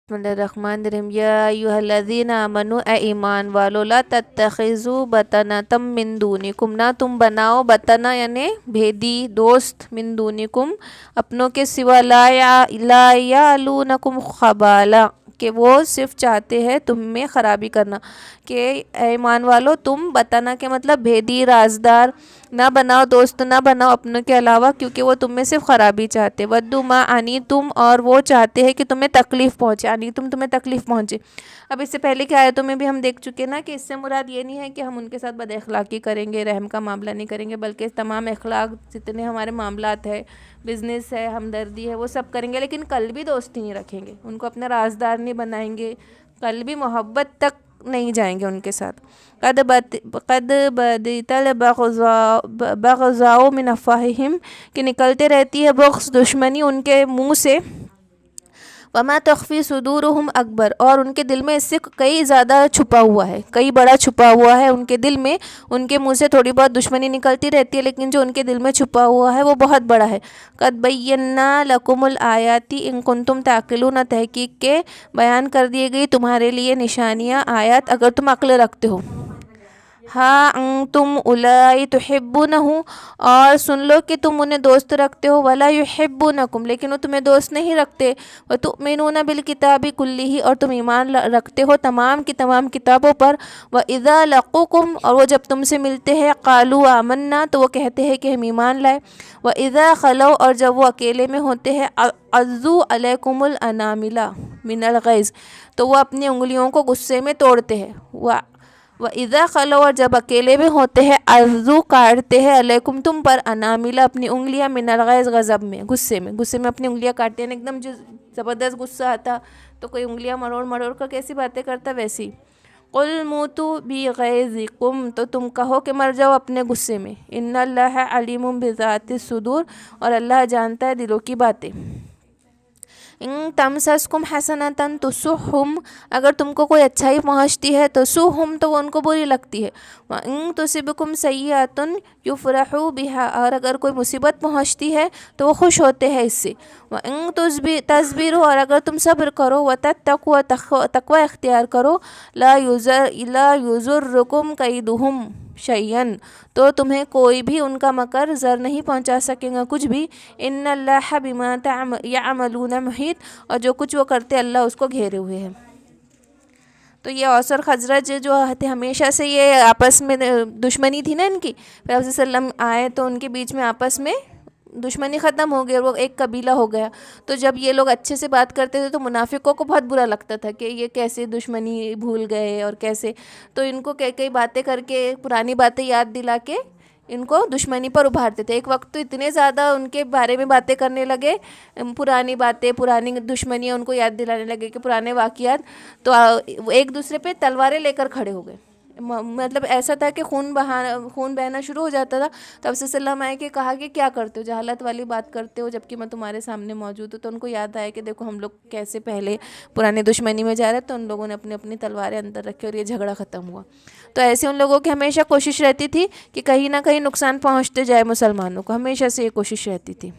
بسم اللہ الرحمن الرحیم یا ایھا الذین آمنوا اے ایمان والو لا تتخذوا بطنۃ من دونکم، نہ تم بناؤ بطنہ یعنی بھیدی دوست، من دونکم اپنوں کے سوا، لا یعلونکم خبالا کہ وہ صرف چاہتے ہیں تم میں خرابی کرنا، کہ اے ایمان والو تم بطنہ کے مطلب بھیدی رازدار نہ بناؤ، دوست نہ بناؤ اپنوں کے علاوہ، کیونکہ وہ تم میں صرف خرابی چاہتے۔ ودوا ما انیتم، اور وہ چاہتے ہیں کہ تمہیں تکلیف پہنچے، انیتم تمہیں تکلیف پہنچے۔ اب اس سے پہلے کی آیتوں میں بھی ہم دیکھ چکے نا کہ اس سے مراد یہ نہیں ہے کہ ہم ان کے ساتھ بد اخلاقی کریں گے، رحم کا معاملہ نہیں کریں گے، بلکہ تمام اخلاق جتنے ہمارے معاملات ہے، بزنس ہے، ہمدردی ہے، وہ سب کریں گے، لیکن قلبی دوستی نہیں رکھیں گے، ان کو اپنا رازدار نہیں بنائیں گے، قلبی محبت تک نہیں جائیں گے ان کے ساتھ۔ قد بدت البغضاء من افواہہم، کہ نکلتے رہتی ہے بغض، دشمنی ان کے منہ سے، وما تخفی صدورہم اکبر، اور ان کے دل میں اس سے کئی زیادہ چھپا ہوا ہے، کئی بڑا چھپا ہوا ہے ان کے دل میں، ان کے منہ سے تھوڑی بہت دشمنی نکلتی رہتی ہے، لیکن جو ان کے دل میں چھپا ہوا ہے وہ بہت بڑا ہے۔ قد بینا لکم الآیات ان کنتم تعقلون، تحقیق کے بیان کر دی گئی تمہارے لیے نشانیاں، آیات، اگر تم عقل رکھتے ہو۔ ہاں انتم اولائی تحبونہ، اور سن لو کہ تم انہیں دوست رکھتے ہو، ولا یحبونکم، لیکن وہ تمہیں دوست نہیں رکھتے، وتؤمنون بالکتاب کلہ، اور تم ایمان رکھتے ہو تمام کی تمام کتابوں پر، واذا لقوکم، اور وہ جب تم سے ملتے ہیں، قالوا آمنا، تو وہ کہتے ہیں کہ ہم ایمان لائے، واذا خلوا، اور جب وہ اکیلے میں ہوتے ہیں، عضوا علیکم الانامل من الغیظ، تو وہ اپنی انگلیوں کو غصے میں توڑتے ہیں، وَإِذَا خَلَوْا، اور جب اکیلے میں ہوتے ہیں، عَضُّوا، کاٹتے ہیں، علیکم تم پر، انامل اپنی انگلیاں، من الغیظ غضب میں، غصے میں اپنی انگلیاں کاٹتے ہیں، ایک دم جو زبردست غصہ آتا تو کوئی انگلیاں مروڑ مروڑ کر کیسی باتیں کرتا، ویسی۔ قُلْ مُوتُوا بِغَیظِکُم، تو تم کہو کہ مر جاؤ اپنے غصے میں، ان اللہ علیم بذات الصدور، اور اللہ جانتا ہے دلوں کی باتیں۔ ان تمسسکم حسنۃ تسؤہم، اگر تم کو کوئی اچھائی پہنچتی ہے، تسؤہم، تو وہ ان کو بری لگتی ہے، وان تصبکم سیئۃ یفرحوا بہا، اور اگر کوئی مصیبت پہنچتی ہے تو وہ خوش ہوتے ہیں اس سے، وان تصبروا، اور اگر تم صبر کرو، وتتقوا، تقوی اختیار کرو، لا یضرکم کیدہم شیئا، تو تمہیں کوئی بھی ان کا مکر ضر نہیں پہنچا سکے گا کچھ بھی، ان اللہ بما یعملون محیط، اور جو کچھ وہ کرتے اللہ اس کو گھیرے ہوئے ہیں۔ تو یہ اوس اور خزرج جو تھے، ہمیشہ سے یہ آپس میں دشمنی تھی نا ان کی، پھر آپ صلی اللہ علیہ وسلم آئے تو ان کے بیچ میں آپس میں دشمنی ختم ہو گئی اور وہ ایک قبیلہ ہو گیا۔ تو جب یہ لوگ اچھے سے بات کرتے تھے تو منافقوں کو بہت برا لگتا تھا کہ یہ کیسے دشمنی بھول گئے اور کیسے، تو ان کو کئی باتیں کر کے، پرانی باتیں یاد دلا کے ان کو دشمنی پر ابھارتے تھے۔ ایک وقت تو اتنے زیادہ ان کے بارے میں باتیں کرنے لگے، پرانی باتیں، پرانی دشمنیاں ان کو یاد دلانے لگے کہ پرانے واقعات، تو ایک دوسرے پہ تلواریں لے کر کھڑے ہو گئے، مطلب ایسا تھا کہ خون بہنا شروع ہو جاتا تھا۔ تو اب صلی اللہ علیہ وسلم آئے کہ کہا کہ کیا کرتے ہو، جہالت والی بات کرتے ہو جبکہ میں تمہارے سامنے موجود ہوں۔ تو ان کو یاد آیا کہ دیکھو ہم لوگ کیسے پہلے پرانے دشمنی میں جا رہے، تو ان لوگوں نے اپنی اپنی تلواریں اندر رکھی اور یہ جھگڑا ختم ہوا۔ تو ایسے ان لوگوں کی ہمیشہ کوشش رہتی تھی کہ کہیں نہ کہیں نقصان پہنچتے جائے مسلمانوں کو، ہمیشہ سے یہ کوشش رہتی تھی۔